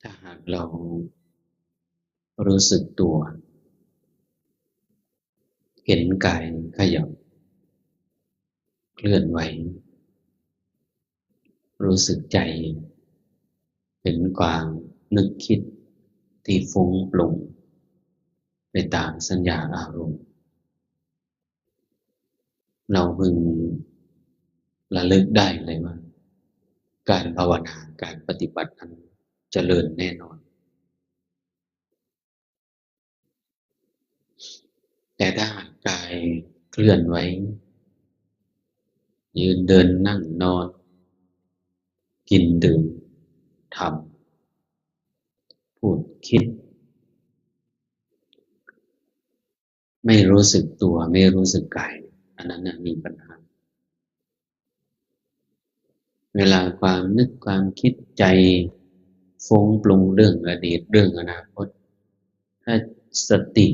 ถ้าหากเรารู้สึกตัวเห็นกายขยับเคลื่อนไหวรู้สึกใจเห็นความนึกคิดที่ฟุ้งปรุงไปตามสัญญาอารมณ์เราพึงระลึกได้เลยว่าการภาวนาการปฏิบัตินั้นเจริญแน่นอนแต่ถ้าหากกายเคลื่อนไหวยืนเดินนั่งนอนกินดื่มทำพูดคิดไม่รู้สึกตัวไม่รู้สึกกายอันนั้นนะมีปัญหาเวลาความนึกความคิดใจฟุ้งปรุงเรื่องอดีตเรื่องอนาคตถ้าสติ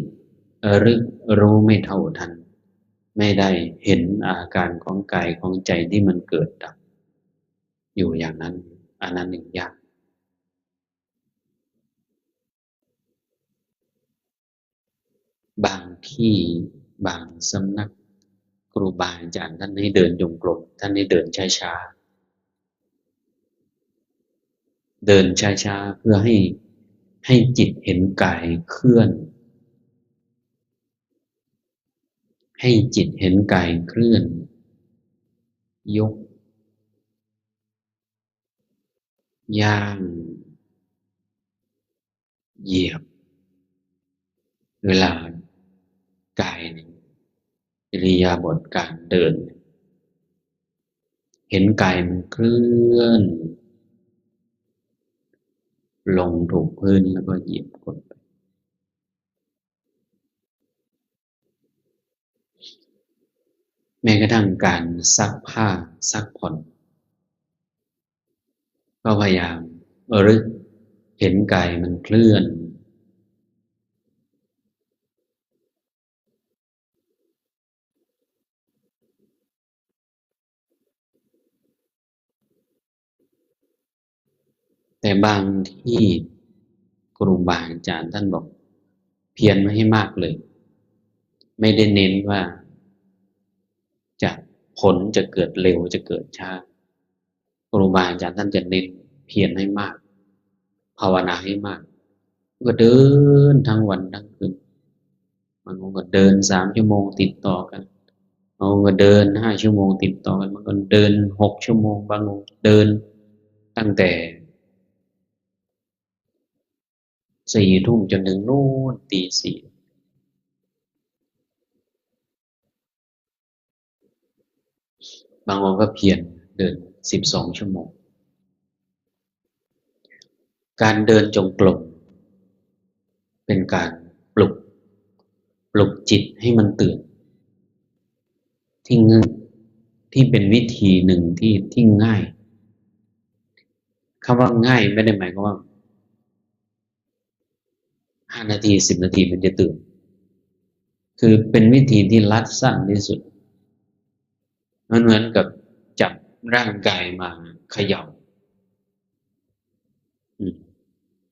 ระลึกรู้ไม่เท่าทันไม่ได้เห็นอาการของกายของใจที่มันเกิดดับอยู่อย่างนั้นอันนั้นหนึ่งยากบางที่บางสำนักครูบาอาจารย์ท่านให้เดินจงกรมท่านให้เดินช้าๆเดินช้าๆเพื่อให้จิตเห็นกายเคลื่อนให้จิตเห็นกายเคลื่อนยกย่างเหยียบเวลากายเนี่ยอิริยาบถการเดินเห็นกายมันเคลื่อนลงถูกพื้นแล้วก็เหยียบกดไปแม้กระทั่งการซักผ้าซักผ่อนก็พยายามรึกเห็นกายมันเคลื่อนแต่บางที่ครูบาอาจารย์ท่านบอกเพียรไม่ให้มากเลยไม่ได้เน้นว่าจะผลจะเกิดเร็วจะเกิดช้าครูบาอาจารย์ท่านจะเน้นเพียรให้มากภาวนาให้มากก็เดินทั้งวันทั้งคืนบางคนก็เดิน3 ชั่วโมงติดต่อกันบางคนก็เดิน5 ชั่วโมงติดต่อกันบางคนเดิน6 ชั่วโมงบางคนเดินตั้งแต่4 ทุ่มจนถึงนู่นตี 4บางคนก็เพียรเดิน12 ชั่วโมงการเดินจงกรมเป็นการปลุกปลุกจิตให้มันตื่นที่ง่ายที่เป็นวิธีหนึ่งที่ง่ายคำว่าง่ายไม่ได้หมายความว่า5 นาที10 นาทีมันจะตื่นคือเป็นวิธีที่รัดสั้นที่สุดมันเหมือนกับจับร่างกายมาเขย่า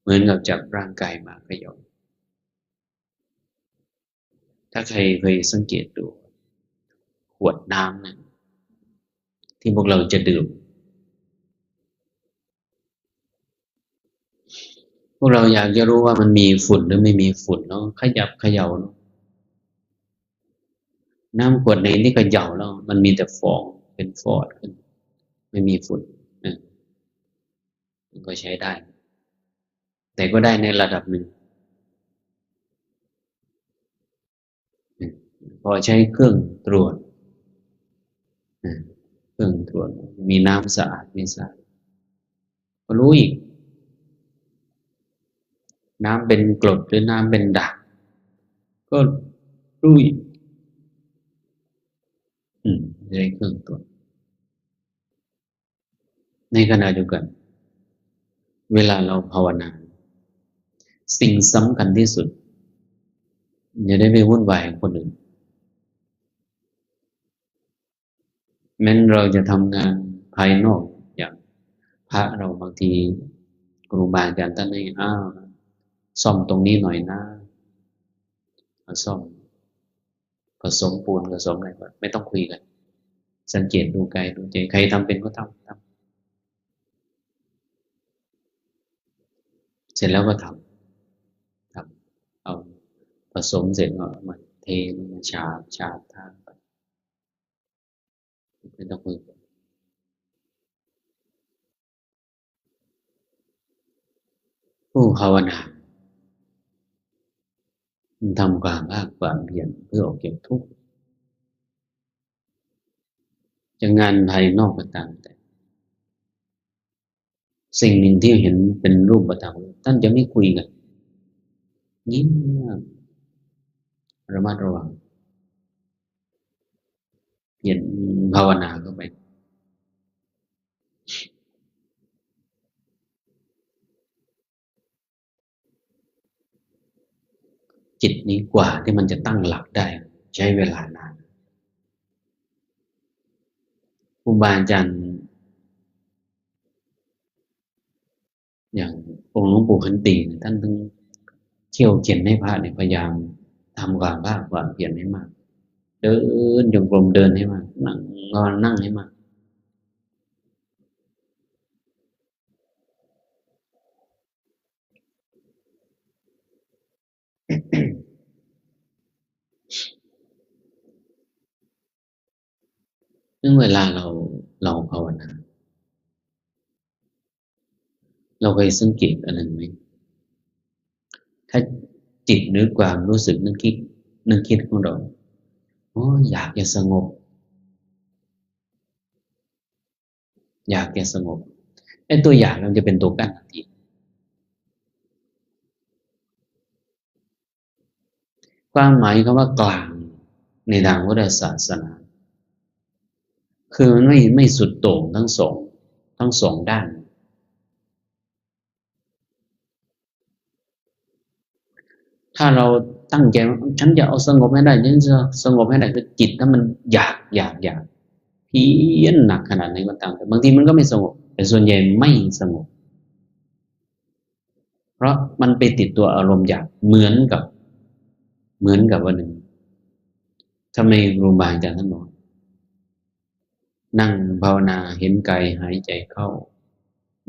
เหมือนกับจับร่างกายมาเขย่าถ้าใครเคยสังเกตดูขวดน้ำนะที่พวกเราจะดื่มพวกเราอยากจะรู้ว่ามันมีฝุ่นหรือไม่มีฝุ่นเนาะขยับเขย่าเนาะน้ำขวดไหนที่เขย่าแล้วมันมีแต่ฟองเป็นฟอดขึ้นไม่มีฝุ่นนะมันก็ใช้ได้แต่ก็ได้ในระดับหนึ่งพอใช้เครื่องตรวจเครื่องตรวจมีน้ำสะอาดไม่สะอาดก็รู้อีกน้ำเป็นกรดหรือน้ำเป็นด่างก็รู้อีกใช้เครื่องตรวจในขณะเดียวกันเวลาเราภาวนาสิ่งสำคัญที่สุดอย่าได้ไปวุ่นวายกับคนอื่นแม้เราจะทำงานภายนอกอย่างพระเราบางที ครูบาอาจารย์ท่านให้ซ่อมตรงนี้หน่อยนะมาซ่อมผสมปูนผสมอะไรก็ไม่ต้องคุยกันสังเกตดูกายดูใจใครทำเป็นก็ทำเสร็จแล้วก็ทำเอาผสมเสร็จก็มาเทมาฉาบทาไปไม่ต้องคุยกันผู้ภาวนาทำความภาคความเพียรเพื่อออกจากทุกข์จะงานภายนอกก็ตามแต่สิ่งหนึ่งที่เห็นเป็นรูปธรรมท่านจะไม่คุยกันยิ้มระมัดระวังเปลี่ยนภาวนาเข้าไปจิตนี้กว่าที่มันจะตั้งหลักได้ใช้เวลานานครูบาอาจารย์อย่างองค์หลวงปู่ขันติท่านต้องเขี่ยวเขียนให้พระเนี่ยพยายามทำความภาคความเพียรให้มากเดินจงกรมเดินให้มากนั่งนอนนั่งให้มากซึ่งเวลาเราภาวนาเราเคยสังเกตอะไรไหมถ้าจิตหรือความรู้สึกนึกคิดของเราโอ้อยากจะสงบอยากจะสงบไอ้ตัวอยากมันจะเป็นตัวกั้นทันทีความหมายคำว่ากลางในทางพุทธศาสนาคือมันไม่สุดโต่งทั้งสองด้านถ้าเราตั้งใจว่าฉันจะเอาสงบให้ได้ฉันจะสงบให้ได้คือจิตถ้ามันอยากเพี้ยนหนักขนาดไหนก็ตามแต่บางทีมันก็ไม่สงบแต่ส่วนใหญ่ไม่สงบเพราะมันไปติดตัวอารมณ์อยากเหมือนกับวันหนึ่งทำไมครูบาอาจารย์ท่านบอกนั่งภาวนาเห็นกายหายใจเข้า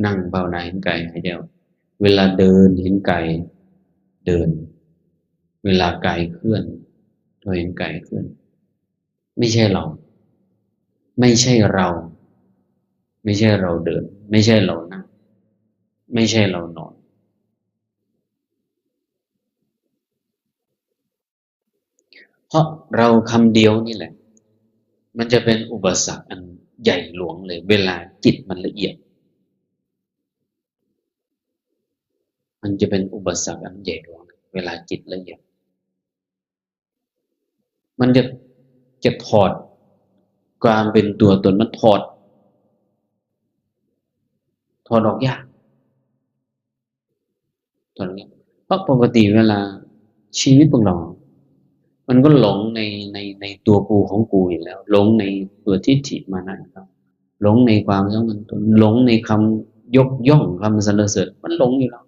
นั่งภาวนาเห็นกายหายใจออกเวลาเดินเห็นกายเดินเวลากายเคลื่อนเราเห็นกายเคลื่อนไม่ใช่เราไม่ใช่เราไม่ใช่เราเดินไม่ใช่เรานั่งไม่ใช่เรานอนเพราะเราคำเดียวนี่แหละมันจะเป็นอุปสรรคอันใหญ่หลวงเลยเวลาจิตมันละเอียดมันจะเป็นอุปสรรคอันใหญ่หลวงเวลาจิตละเอียดมันจะถอดความเป็นตัวตนมันถอดออกยากถอดออกยากเพราะปกติเวลาชีวิตพวกเรามันก็หลงในตัวกูของกูอยู่แล้วหลงในตัวทิฏฐิมานะครับหลงในความสำคัญตนหลงในคำยกย่องคำสรรเสริญมันหลงอยู่แล้ว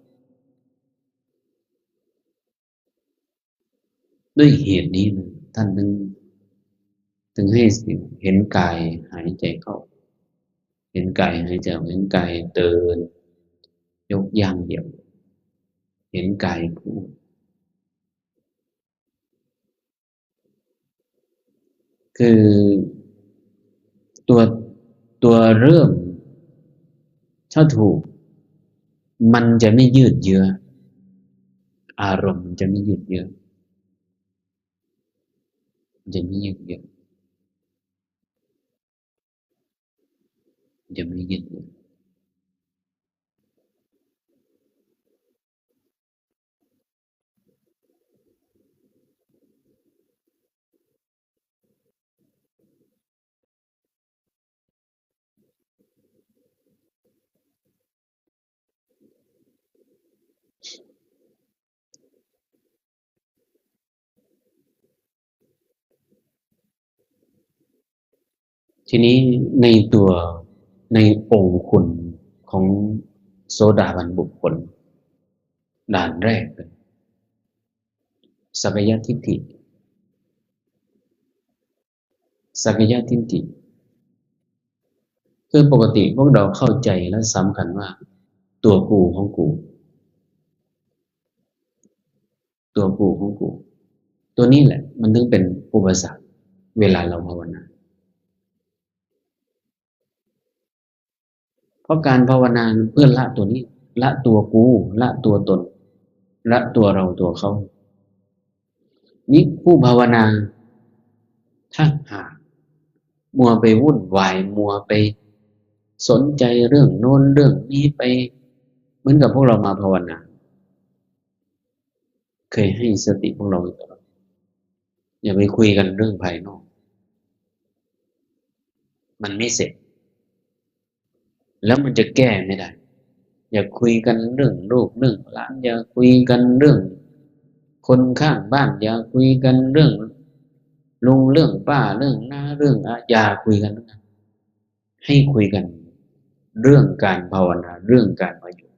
ด้วยเหตุนี้นะท่านถึงให้เห็นกายหายใจเข้าเห็นกายหายใจออกเห็นกายเดินยกย่างเหยียบเห็นกายพูดคือตัวตัวเริ่มถ้าถูกมันจะไม่ยืดเยื้ออารมณ์มันจะไม่ยืดเยื้อมันจะไม่ยืดเยื้อมันจะไม่ยืดเยื้อทีนี้ในตัวในองค์คุณของ โสดาบันบุคคลด่านแรกเลยสักยทิฏฐิสักยทิฏฐิคือปกติพวกเราเข้าใจและสำคัญว่าตัวกูของกูตัวกูของกูตัวนี้แหละมันถึงเป็นอุปสรรคเวลาเราภาวนาเพราะการภาวนาเพื่อละตัวนี้ละตัวกูละตัวตนละตัวเราตัวเขานี่ผู้ภาวนาถ้าหากมัวไปวุ่นวายมัวไปสนใจเรื่องโน้นเรื่องนี้ไปเหมือนกับพวกเรามาภาวนาเคยให้สติพวกเราตลอดอย่าไปคุยกันเรื่องภายนอกมันไม่เสร็จแล้วมันจะแก้ไม่ได้อย่าคุยกันเรื่องลูกเรื่องหลานอย่าคุยกันเรื่องคนข้างบ้านอย่าคุยกันเรื่องลุงเรื่องป้าเรื่องน้าเรื่องอาอย่าคุยกันนะให้คุยกันเรื่องการภาวนาเรื่องการมาอยู่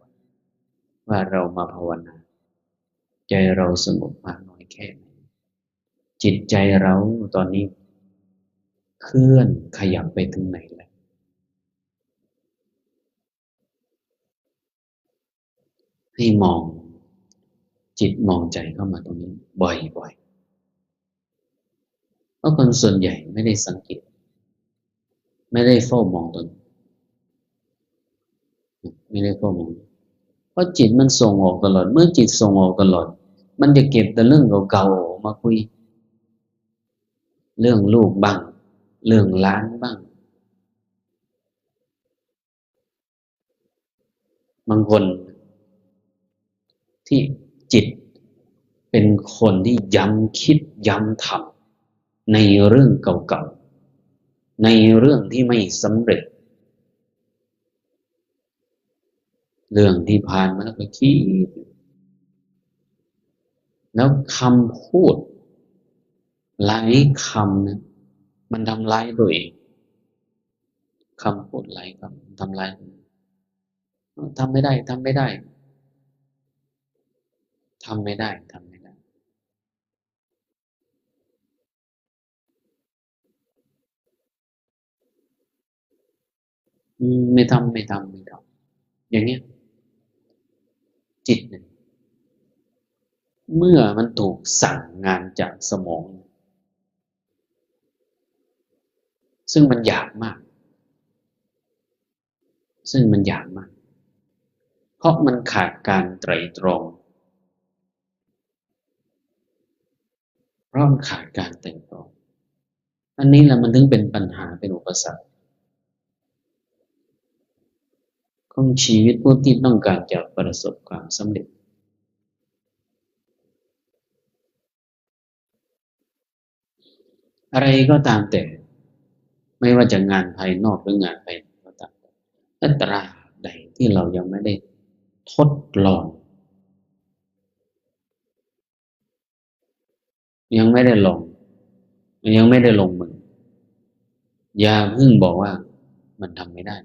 ว่าเรามาภาวนาใจเราสงบมากน้อยแค่ไหนจิตใจเราตอนนี้เคลื่อนขยับไปถึงไหนแล้วให้มองจิตมองใจเข้ามาตรงนี้บ่อยๆเพราะคนส่วนใหญ่ไม่ได้สังเกตไม่ได้เฝ้ามองตนไม่ได้เฝ้ามองเพราะจิตมันส่งออกตลอดเมื่อจิตส่งออกตลอดมันจะเก็บแต่เรื่องเก่าๆมาคุยเรื่องลูกบ้างเรื่องหลานบ้างบางคนที่จิตเป็นคนที่ย้ำคิดย้ำทำในเรื่องเก่าๆในเรื่องที่ไม่สำเร็จเรื่องที่ผ่านมาแล้วก็คิดแล้วคำพูดหลายคำนะมันทำร้ายตัวเองคำพูดหลายคำทำร้ายทำไม่ได้ทำไม่ได้ทำไม่ได้ทำไม่ได้ไม่ทำไม่ทำไม่ทำอย่างเนี้ยจิตเนี่ยเมื่อมันถูกสั่งงานจากสมองซึ่งมันหยาบมากซึ่งมันหยาบมากเพราะมันขาดการไตร่ตรองเพราะมันขาดการไตร่ตรองอันนี้แหละมันถึงเป็นปัญหาเป็นอุปสรรคของชีวิตผู้ที่ต้องการจะประสบความสำเร็จอะไรก็ตามแต่ไม่ว่าจะงานภายนอกหรืองานภายในก็ตามแต่ตราบใดที่เรายังไม่ได้ทดลองยังไม่ได้ลองยังไม่ได้ลงมืออย่าเพิ่งบอกว่ามันทำไม่ได้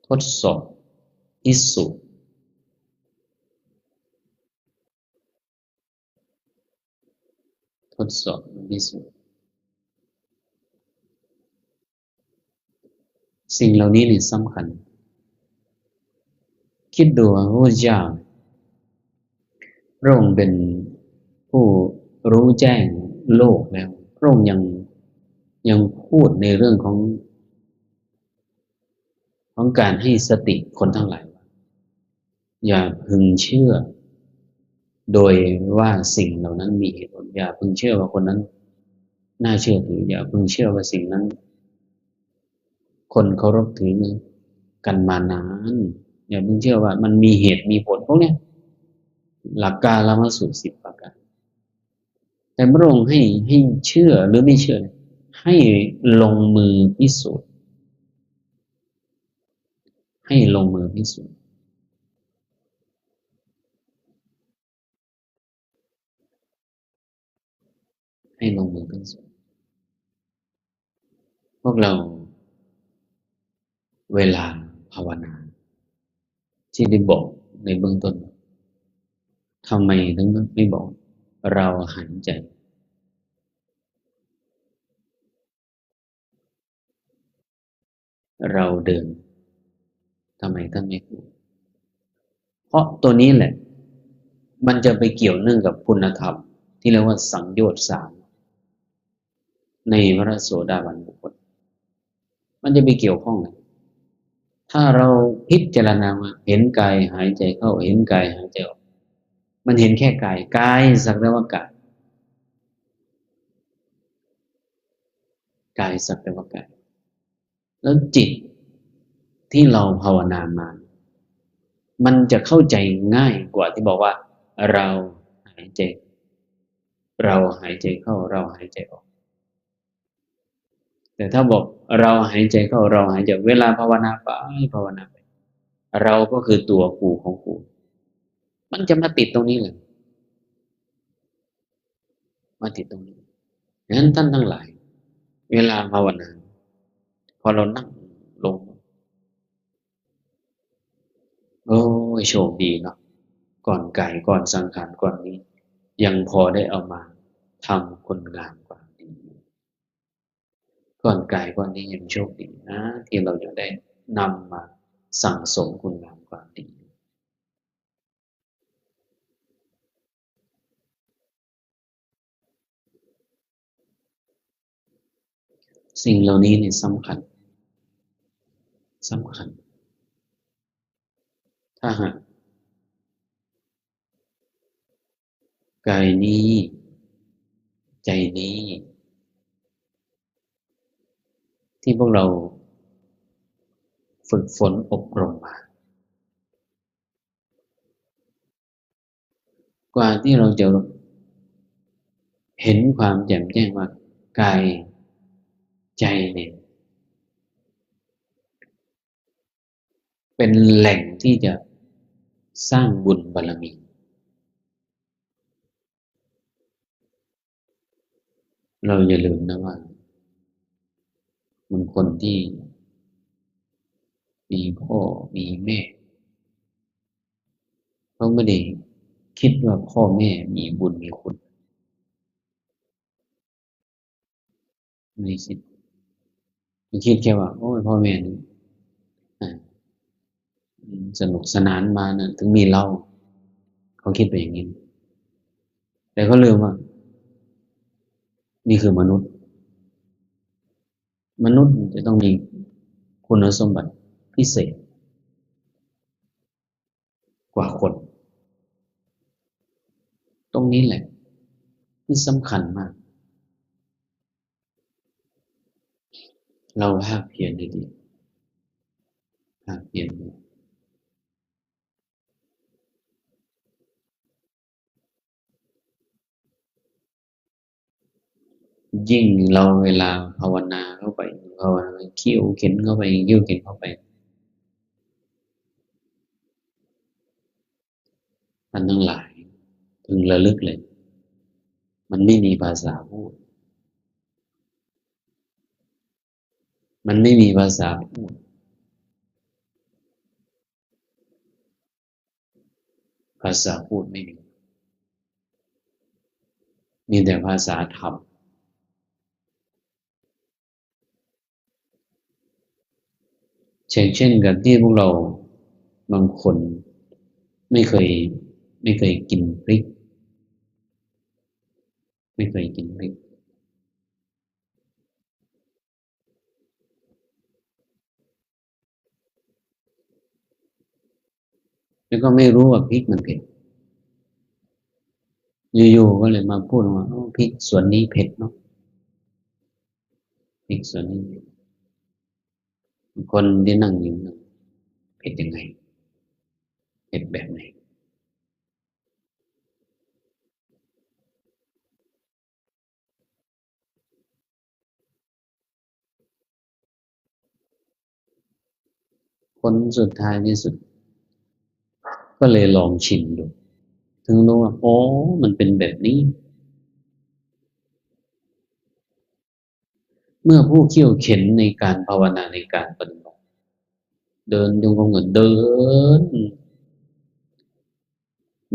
ทดสอบพิสูจน์ทดสอบพิสูจน์สิ่งเหล่านี้นี่สำคัญคิดดูว่าพระเจ้าพระองค์เป็นผู้รู้แจ้งโลกแล้วพระองค์ยังพูดในเรื่องของการให้สติคนทั้งหลายว่าอย่าพึงเชื่อโดยว่าสิ่งเหล่านั้นมีเหตุผลอย่าพึงเชื่อว่าคนนั้นน่าเชื่อถืออย่าพึงเชื่อว่าสิ่งนั้นคนเคารพถือกันมานานอย่าพึงเชื่อว่ามันมีเหตุมีผลพวกเนี้ยหลักการละมาสู่10ประการแต่พระองค์ให้เชื่อหรือไม่เชื่อให้ลงมือพิสูจน์ให้ลงมือพิสูจน์ให้ลงมือพิสูจน์พวกเรา เวลาภาวนาที่ได้บอกในเบื้องต้นทำไมถึงไม่บอกเราหายใจเราเดินทำไมท่านไม่พูดเพราะตัวนี้แหละมันจะไปเกี่ยวเนื่องกับคุณธรรมที่เรียกว่าสังโยชน์สามในพระโสดาบันบุคคลมันจะไปเกี่ยวข้องเลยถ้าเราพิจารณามาเห็นกายหายใจเข้าเห็นกายหายใจออกมันเห็นแค่กายกายสักแต่ว่ากายกายสักแต่ว่ากายแล้วจิตที่เราภาวนามามันจะเข้าใจง่ายกว่าที่บอกว่าเราหายใจเราหายใจเข้าเราหายใจออกแต่ถ้าบอกเราหายใจเข้าเราหายใจเวลาภาวนาไปภาวนาไปเราก็คือตัวกูของกูมันจะมาติดตรงนี้เลยมาติดตรงนี้ดังนั้นท่านทั้งหลายเวลาภาวนาพอเรานั่งลงโอ้ยโชคดีเนาะก่อนไก่ก่อนสังขารก่อนนี้ยังพอได้เอามาทำคนงามความดีก่อนไก่ก่อนนี้ยังโชคดีนะที่เราจะได้นำมาสั่งสมคุณงามความดีสิ่งเหล่านี้นี่สำคัญสำคัญถ้าหากกายนี้ใจนี้ที่พวกเราฝึกฝนอบรมมากว่าที่เราจะเห็นความแจ่มแจ้งว่ากายใจเนี่ยเป็นแหล่งที่จะสร้างบุญบารมีเราอย่าลืมนะว่ามันคนที่มีพ่อมีแม่เขาไม่ได้คิดว่าพ่อแม่มีบุญมีคุณไม่ได้คิดมันคิดแค่ว่าโอ้ยพ่อแม่นี่อ่าสนุกสนานมานะถึงมีเราเขาคิดไปอย่างนี้แต่เขาลืมว่านี่คือมนุษย์มนุษย์จะต้องมีคุณสมบัติพิเศษกว่าคนตรงนี้แหละที่สำคัญมากเราภาคเพียรดีๆภาคเพียรยิ่งเราเวลาภาวนาเข้าไปภาวนาเขี่ยวเข็นเข้าไปเขี่ยวเข็นเข้าไปท่านทั้งหลายพึงระลึกเลยมันไม่มีภาษาพูดมันไม่มีภาษาพูดภาษาพูดไม่มีมีแต่ภาษาธรรมเช่นกับที่พวกเราบางคนไม่เคยไม่เคยกินพริกไม่เคยกินพริกแล้วก็ไม่รู้ว่าพริกมันเผ็ดอยู่ๆก็เลยมาพูดว่าพริกส่วนนี้เผ็ดเนาะพริกส่วนนี้เผ็ดคนที่นั่งอยู่นั่งเผ็ดยังไงเผ็ดแบบไหนคนสุดท้ายที่สุดก็เลยลองชิมดูถึงรู้ว่าอ๋อมันเป็นแบบนี้เมื่อผู้เขี่ยวเข็นในการภาวนาในการปฏิบัติ เดินจงกรมก็เดิน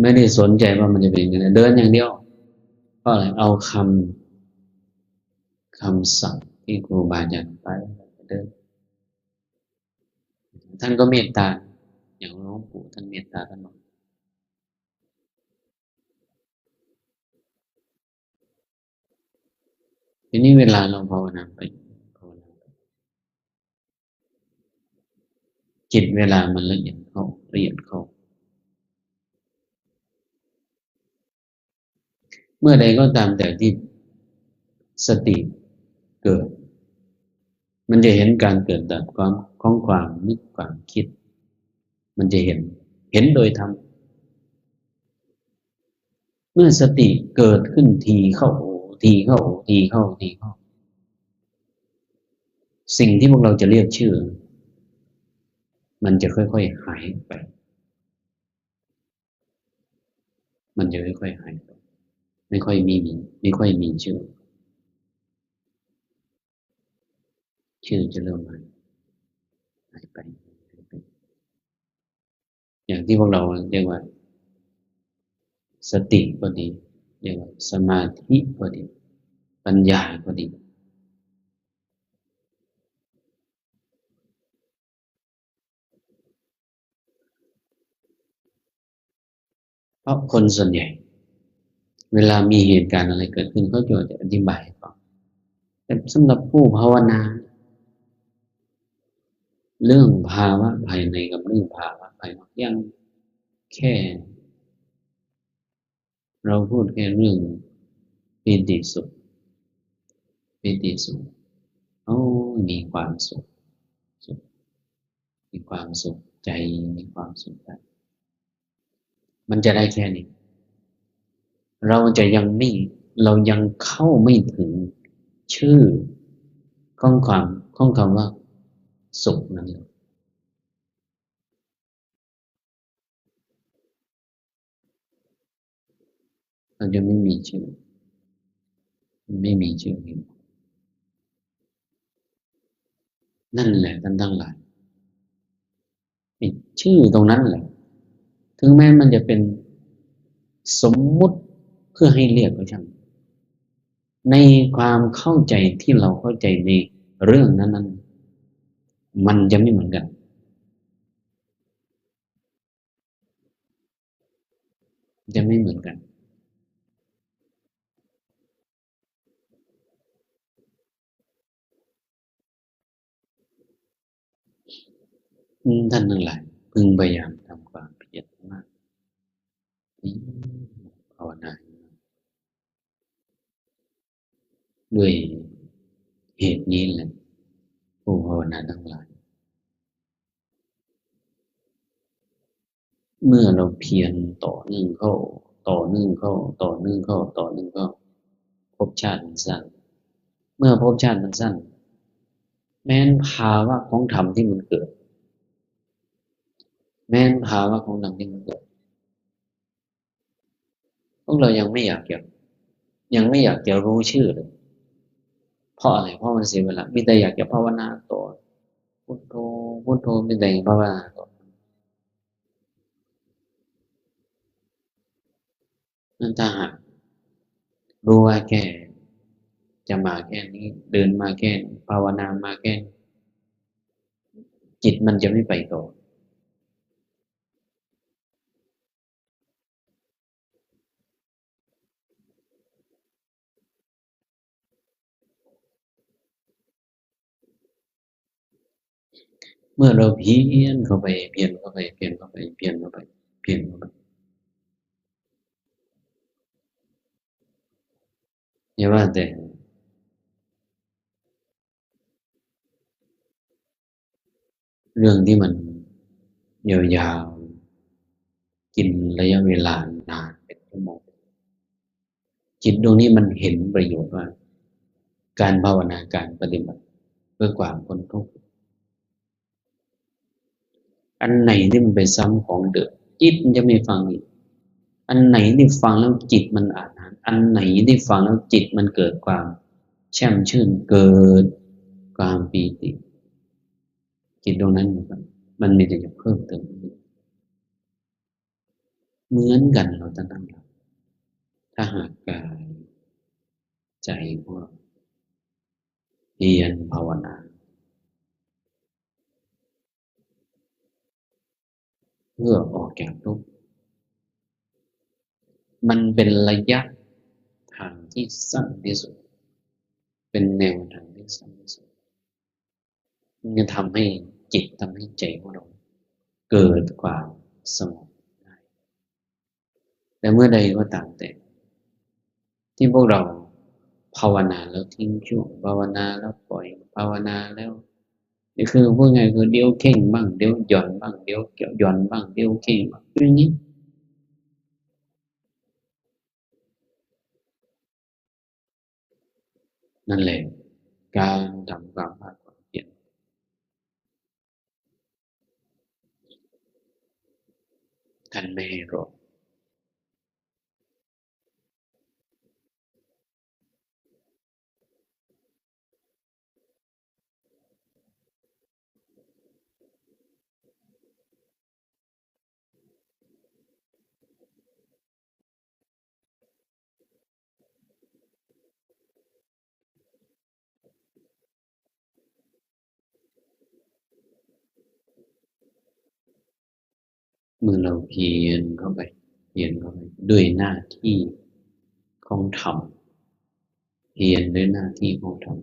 ไม่ได้สนใจว่ามันจะเป็นยังไงเดินอย่างเดียวเพราะอะไรเอาคำสั่งที่ครูบาอาจารย์ไปเดินท่านก็เมตตาอย่างหลวงปู่ท่านเมตตาท่านบอกทีนี้เวลาเราภาวนาไปภาวนาไปจิตเวลามันละเอียดเข้าละเอียดเข้าเมื่อใดก็ตามแต่ที่สติเกิดมันจะเห็นการเกิดดับของความนึกความคิดมันจะเห็นโดยธรรมเมื่อสติเกิดขึ้นทีเข้าทีเข้าทีเข้าทีเข้าสิ่งที่พวกเราจะเรียกชื่อมันจะค่อยๆหายไปมันจะค่อยๆหายไปไม่ค่อยมีชื่อจะเริ่มหายไปอย่างที่พวกเราเรียกว่าสติก็ดีเรียกว่าสมาธิก็ดีปัญญาก็ดีเพราะคนส่วนใหญ่เวลามีเหตุการณ์อะไรเกิดขึ้นเขาจะอธิบายให้ฟังแต่สำหรับผู้ภาวนาเรื่องภาวะภายในกับเรื่องภาวะภายนอกยังแค่เราพูดแค่เรื่องปีติสุขปีติสุขโอ้มีความสุขมีความสุขใจมีความสุขใจมันจะได้แค่นี้เราจะยังไม่เรายังเข้าไม่ถึงชื่อของคำว่าสุขนั้นเลยเราจะไม่มีชื่อไม่มีชื่อนั่นแหละท่านทั้งหลายชื่อตรงนั้นแหละถึงแม้มันจะเป็นสมมุติเพื่อให้เรียกก็ช่างในความเข้าใจที่เราเข้าใจในเรื่องนั้นๆมันจะไม่เหมือนกันจะไม่เหมือนกันท่านทั้งหลายพึงพยายามทำความเพียรมากภาวนาด้วยเหตุนี้แหละผู้ภาวนาทั้งหลายเมื่อเราเพียรต่อเนื่องเข้าต่อเนื่องเข้าต่อเนื่องเข้าต่อเนื่องเข้าภพชาติมันสั้นเมื่อภพชาติมันสั้นแม้นภาวะของธรรมที่มันเกิดแม้นภาวะของธรรมที่มันเกิดพวกเรายังไม่อยากจะรู้ชื่อเลยเพราะอะไรเพราะมันเสียเวลามีแต่อยากจะภาวนาต่อพุทโธพุทโธมีแต่ภาวนาต่อนั่นถ้าหากรู้ว่าแค่จะมาแค่นี้เดินมาแค่นี้ภาวนามาแค่นี้จิตมันจะไม่ไปต่อเมื่อเราเพียรเข้าไปเพียรเข้าไปเพียรเข้าไปเพียรเข้าไปเพียรเข้าไปอย่าว่าแต่เรื่องที่มันยาวๆกินระยะเวลานานเป็นชั่วโมงจิตดวงนี้มันเห็นประโยชน์ว่าการภาวนาการปฏิบัติเพื่อความพ้นทุกข์อันไหนที่มันไปซ้ำของเดิมจิตมันจะไม่ฟังอีกอันไหนที่ฟังแล้วจิตมันอ่านอันไหนที่ฟังแล้วจิตมันเกิดความแช่มชื่นเกิดความปีติจิตดวงนั้น มันมีแต่จะเพิ่มเติมเหมือนกันเราจะนั่งหลับถ้าหากกายใจของเราเพียรภาวนาเพื่อออกจากทุกข์มันเป็นระยะทางที่สั้นที่สุดเป็นแนวทางที่สั้นที่สุดมันจะทำให้จิตทำให้ใจของเราเกิดความสงบได้แต่เมื่อใดก็ตามแต่ที่พวกเราภาวนาแล้วทิ้งช่วงภาวนาแล้วปล่อยภาวนาแล้วนี่คือพูดไงคือเดี๋ยวเข่งบ้างเดี๋ยวหย่อนบ้างเดี๋ยวเกี่ยวหย่อนบ้างเดี๋ยวเข่งบ้างอย่างนี้นั่นแหละการทำความภาคความเพียรท่านไม่ให้รอ เมื่อเราเพียรเข้าไปเพียรเข้าไปด้วยหน้าที่ของธรรมเพียรด้วยหน้าที่ของธรรม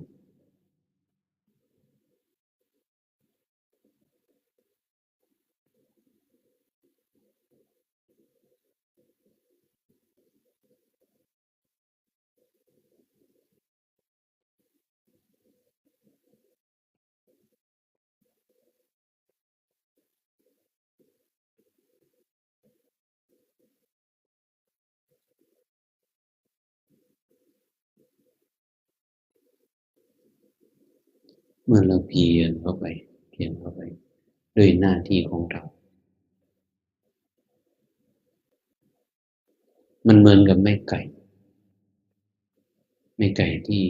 เมื่อเราเพียรเข้าไปเพียรเข้าไปด้วยหน้าที่ของธรรมมันเหมือนกับแม่ไก่แม่ไก่ที่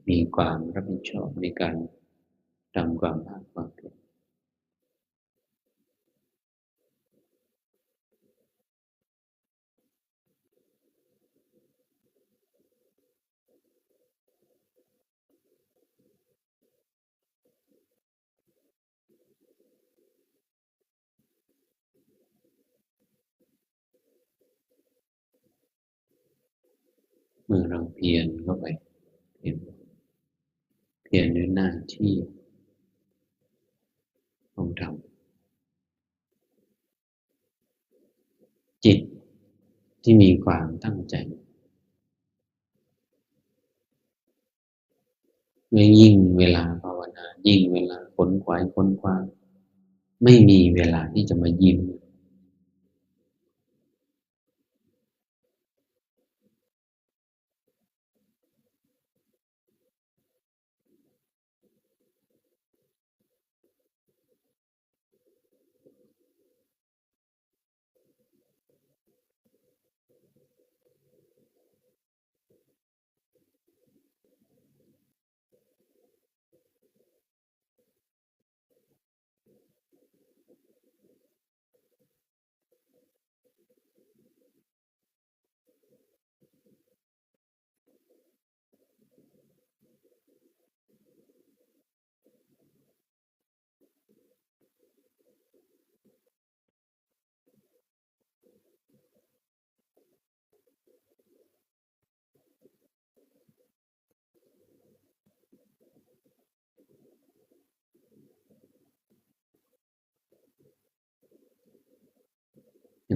มีความรับผิดชอบในการทำความภาคความเพียรเมื่อเราเพียรเข้าไปเพียรเพียรด้วยหน้าที่ของธรรมจิตที่มีความตั้งใจไม่ยิ่งเวลาภาวนายิ่งเวลาขนขวายค้นคว้าไม่มีเวลาที่จะมายิ้ม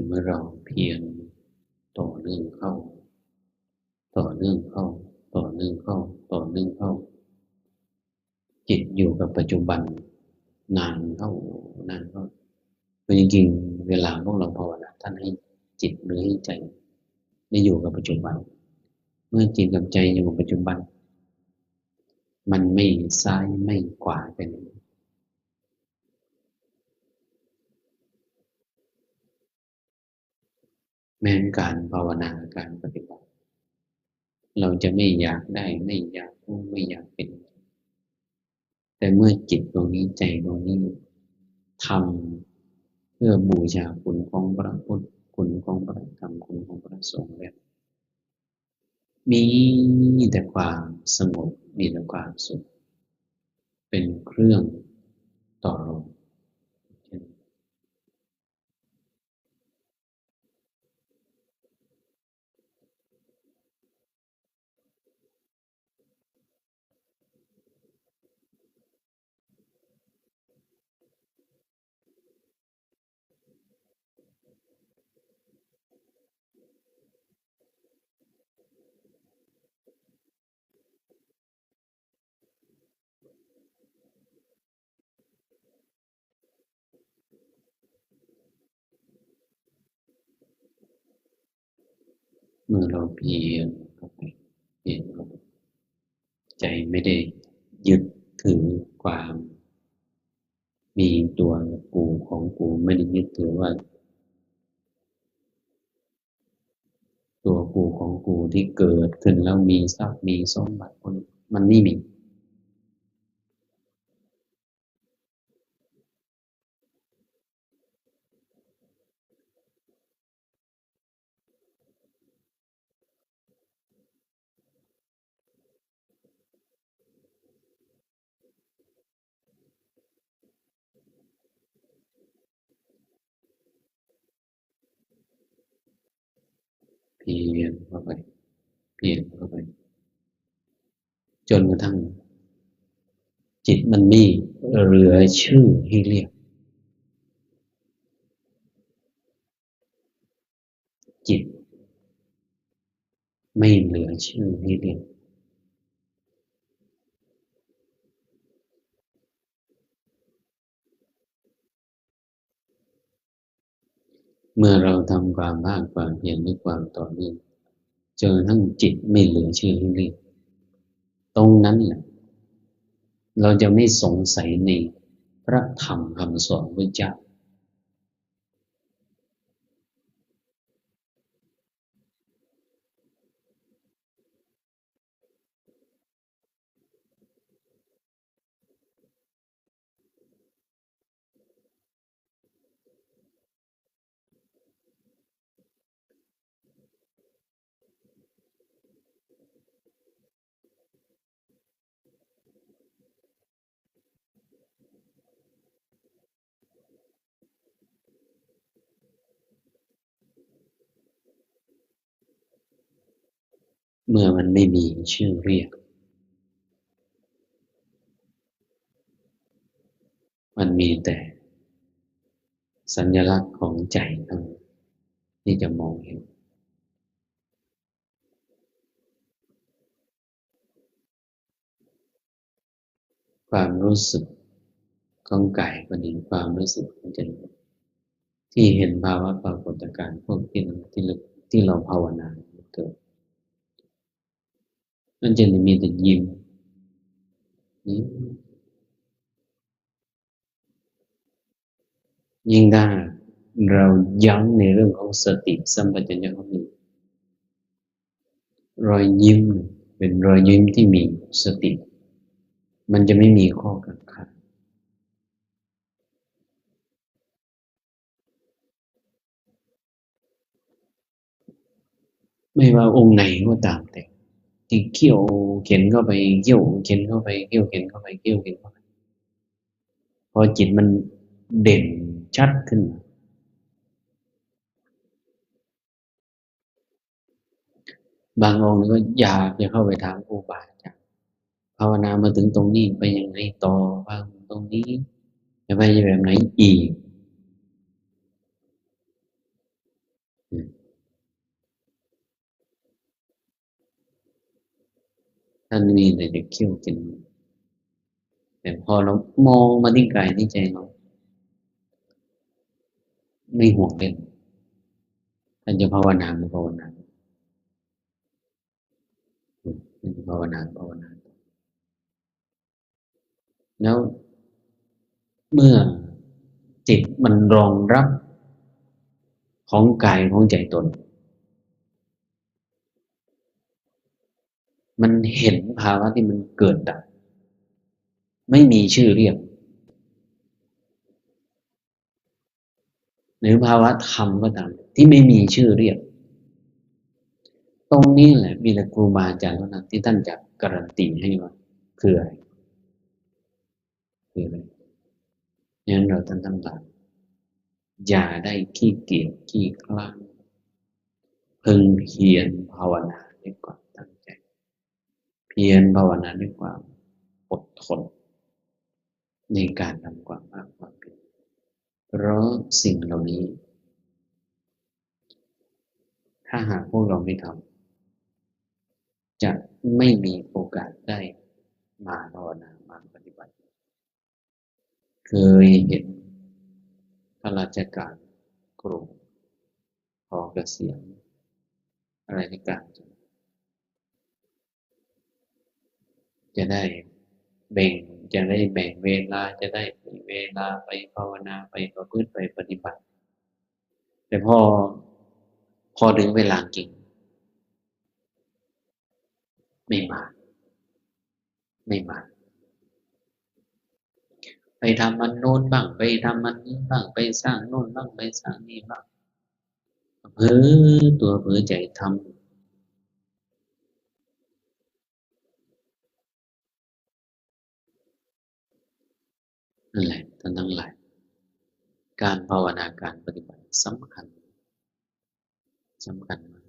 เมื่อเราเพียรต่อเนื่องเข้าต่อเนื่องเข้าต่อเนื่องเข้าต่อเนื่องเข้าจิตอยู่กับปัจจุบันนานเข้านานเข้าคือจริงๆเวลาพวกเราภาวนาท่านให้จิตหรือให้ใจได้อยู่กับปัจจุบันเมื่อจิตกับใจอยู่กับปัจจุบันมันไม่ซ้ายไม่ขวาเป็นแม้นการภาวนาการปฏิบัติเราจะไม่อยากได้ไม่อยากรู้ไม่อยากเป็นแต่เมื่อจิตตรงนี้ใจตรงนี้ ทำเพื่อบูชาคุณของพระพุทธคุณของพระธรรมคุณของพระสงฆ์แล้วมีแต่ความสงบมีแต่ความสุขเป็นเครื่องต่อรองเมื่อเราเพียรเข้าไปเพียรเข้าไปใจไม่ได้ยึดถือความมีตัวกูของกูไม่ได้ยึดถือว่าตัวกูของกูที่เกิดขึ้นแล้วมีทรัพย์มีสมบัติคนมันไม่มีเพียรเข้าไปเพียรเข้าไปจนกระทั่งจิตมันมีเหลือชื่อให้เรียกจิตไม่เหลือชื่อให้เรียกเมื่อเราทำความภาคความเพียรด้วยความต่อเนื่องจนกระทั่งจิตไม่เหลือชื่อให้เรียกตรงนั้นแหละเราจะไม่สงสัยในพระธรรมคำสอนพระเจ้าเมื่อมันไม่มีชื่อเรียกมันมีแต่สัญลักษณ์ของใจเท่านั้นที่จะมองเห็นความรู้สึกของกายก็ดีความรู้สึกของใจที่เห็นภาวะปรากฏการณ์พวกที่เราภาวนาเกิดมันจะมีแต่ยิ้มยิ้มยิ่งถ้าเราย้ำในเรื่องของสติสัมปชัญญะของมันรอยยิ้มเป็นรอยยิ้มที่มีสติมันจะไม่มีข้อกังขาไม่ว่าองค์ไหนก็ตามแต่ที่เขี่ยวเข็นเข้าไปเขี่ยวเข็นเข้าไปเขี่ยวเข็นเข้าไปเขี่ยวเข็นเข้าไปพอจิตมันเด่นชัดขึ้นบางองค์ก็อยากจะเข้าไปถามครูบาอาจารย์ภาวนามาถึงตรงนี้ไปยังไงต่อบ้างตรงนี้จะไปแบบไหนอีกท่านมีแต่จะเขี่ยวเข็นแต่พอเรามองมาที่กายที่ใจเราไม่ห่วงเล่นท่านจะภาวนาก็ภาวนาท่านจะภาวนาภาวนาแล้วเมื่อจิตมันรองรับของกายของใจตนมันเห็นภาวะที่มันเกิดดับไม่มีชื่อเรียก รือภาวะธรรมก็ตามที่ไม่มีชื่อเรียกตรงนี้แหละมีแต่ครูบาอาจารย์เท่านั้นที่ท่านจะการันตีให้ว่าคืออะไรคืออะไรงั้นเราท่านทั้งหลายอย่าได้ขี้เกียจขี้คลาดพึงเพียรภาวนาด้วยความตั้งใจเพียรภาวนาด้วยความอดทนในการทำความภาคความเพียรเพราะสิ่งเหล่านี้ถ้าหากพวกเราไม่ทำจะไม่มีโอกาสได้มาภาวนามาปฏิบัติเคยเห็นข้าราชการกรมพอเกษียณอะไรในการจะได้แบ่งจะได้แบ่งเวลาจะได้มีเวลาไปภาวนาไปประพฤติไปปฏิบัติแต่พอถึงเวลาจริงไม่มาไม่มาไปทำมันโน้นบ้างไปทำมันนี้บ้างไปสร้างโน้นบ้างไปสร้างนี่บ้างเพ้อตัวเพ้อใจทำนั่นแหละท่านทั้งหลายการภาวนาการปฏิบัติสำคัญมาก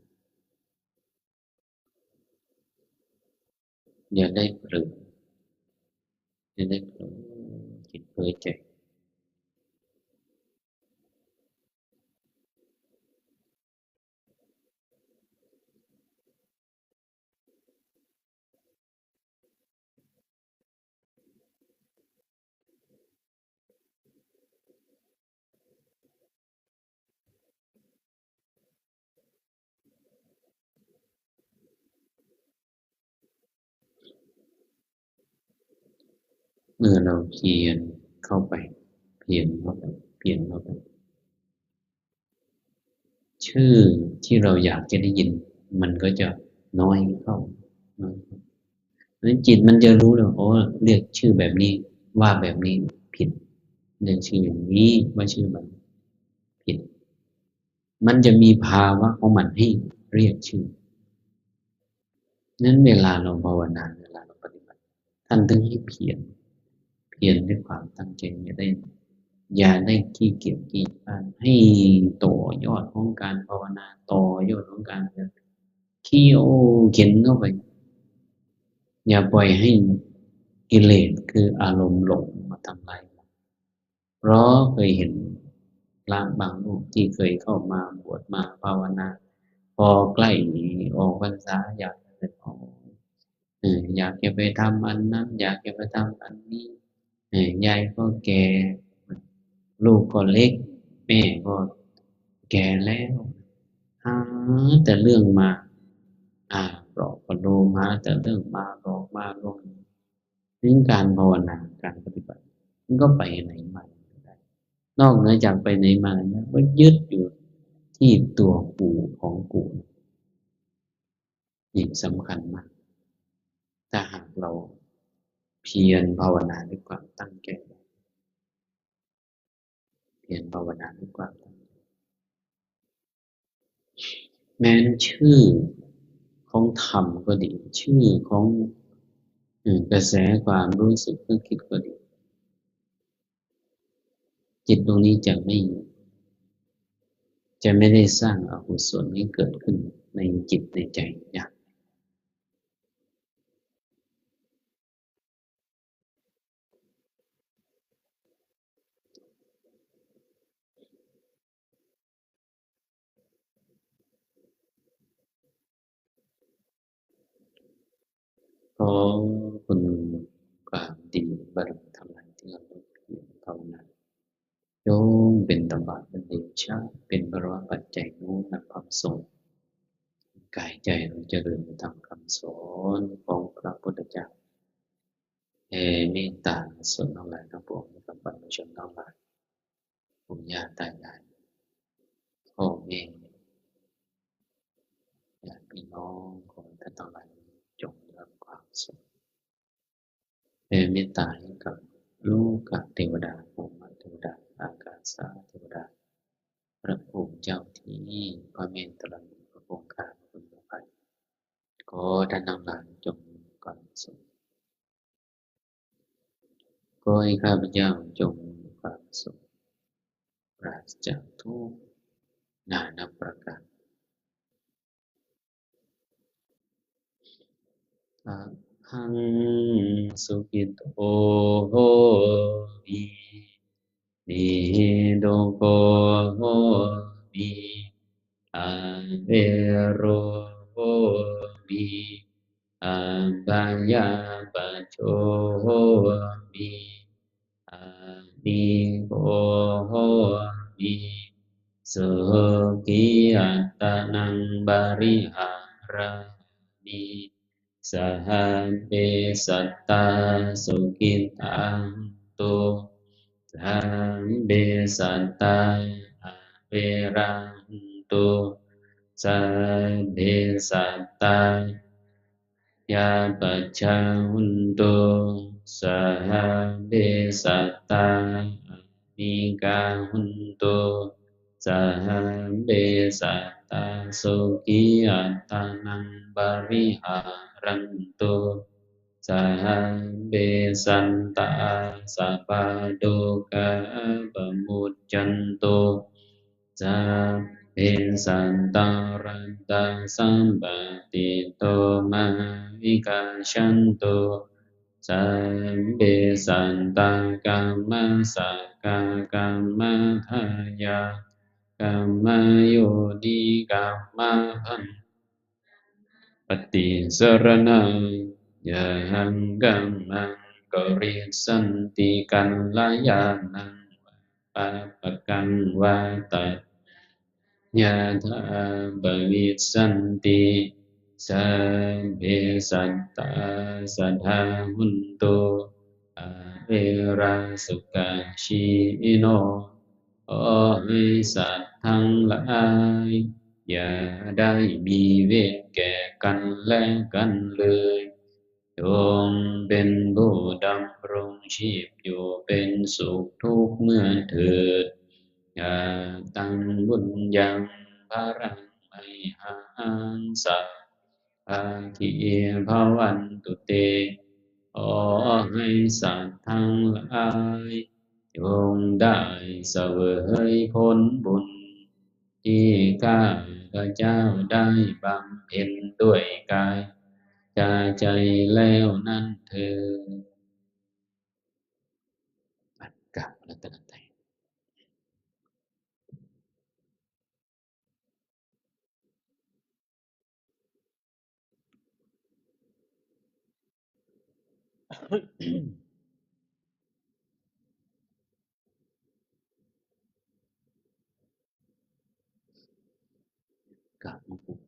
อย่าได้เผลออย่าได้เผลอจิตเพ้อใจเมื่อเราเพียรเข้าไปเพียรเข้าไปเพียรเข้าไป ชื่อที่เราอยากจะได้ยินมันก็จะน้อยเข้าน้อยเข้าเพราะฉะนั้นจิตมันจะรู้เลยโอ้เรียกชื่อแบบนี้ว่าแบบนี้ผิดเรียกชื่ออย่างนี้ว่าชื่อแบบผิดมันจะมีภาวะของมันให้เรียกชื่อนั้นเวลาเราภาวนาเวลาเราปฏิบัติท่านถึงให้เพียรด้วยความตั้งใจอย่าได้ขี้เกียจขี้คร้านให้ต่อยอดของการภาวนาต่อยอดของการเคี่ยวเข็นเข้าไปอย่าปล่อยให้กิเลสคืออารมณ์หลงมาทำลายเพราะเคยเห็นพระบางรูปที่เคยเข้ามาบวชมาภาวนาพอใกล้ออกพรรษาอยากจะออกอยากจะไปทำอันนั้นอยากจะไปทำอันนี้ยายก็แก่ลูกก็เล็กแม่ก็แก่แล้วหาแต่เรื่องมาหลอกก็ดูมาแต่เรื่องมาหลอกมาลงถึงการภาวนาการปฏิบัติมันก็ไปไหนมาไม่ได้นอกเหนือจากไปไหนมาแล้วก็ยึดอยู่ที่ตัวกูของกูนี่สำคัญมากถ้าหากเราเพียรภาวนาด้วยความตั้งใจเพียรภาวนาด้วยความตั้งใจแม้นชื่อของธรรมก็ดีชื่อของกระแสความรู้สึกนึกคิดก็ดีจิตตรงนี้จะไม่ได้สร้างอกุศลนี้เกิดขึ้นในจิตในใจอย่างเพราะคุณความดีบารมีทำลายที่เราได้เพียรภาวนาจงเป็นตบะเป็นเดชะเป็นบรวปัจจัยนู้นนำความสุขกายใจเราเจริญตามคำสอนของพระพุทธเจ้าเมตตาส่วนทั้งหลายทั้งปวงกับบรรพชนทั้งหลายปู่ย่าตายายพ่อแม่ญาติพี่น้องของท่านทั้งหลายจงรับความสุขเมตตาให้กับลูกกับเทวดาภูมิเทวดาอากาศเทวดา พระภูมิเจ้าที่พระเมตตาพระองค์ข้าพระคุณพระภัยขอท่านทั้งหลายจงมีความสุขขอให้ข้าพเจ้าจงมีความสุขปราศจากทุกข์นานาประการอะหังสุขิโตโหมินิโรโกโหมิอาเวโรโหมิอาบายาปะโชโหมิอานิโกโหมิสุขีอัตตนังบริหารามิสหัพเปสัตตาสุขิตังตุสัพเพสัตตาอะเวรังตุสัพเพสัตตายาปัจจาหุนตุสัพเพสัตตานิกาหุนตุสัพเพสัตตาสุขีอัตตานังบริหารันตุสัพเพสันตาสัพพะโทุกขปมุจจันตุสัพเพสันตารันตสัมปติโตมาวิกาชันตุสัพเพสันตากรรมสักกากรรมทายากรรมโยนิกรรมพันปฏิสรณังยะหังกัมมังกริสันติกัลยาณังปะปะกังวาตัสยะถาบวิสสันติสัพเพสัตตาสัทธาหุนตุอะเวราสุขชีโนขอให้สัตว์ทั้งหลายอย่าได้มีเวรแก่กันและกันเลยจงเป็นผู้ดำรงชีพอยู่เป็นสุขทุกเมื่อเถิดอย่าตั้งบุญยังพรังไมหังสัพพะทิภวันตุเตขอให้สัตว์ทั้งหลายจงได้เสวยผลบุญที่ข้าพเจ้าได้บำเพ็ญด้วยกายใจแล้วนั่นเถิดกราบพระรัตนตรัยกราบหลวงปู่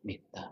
เมตตา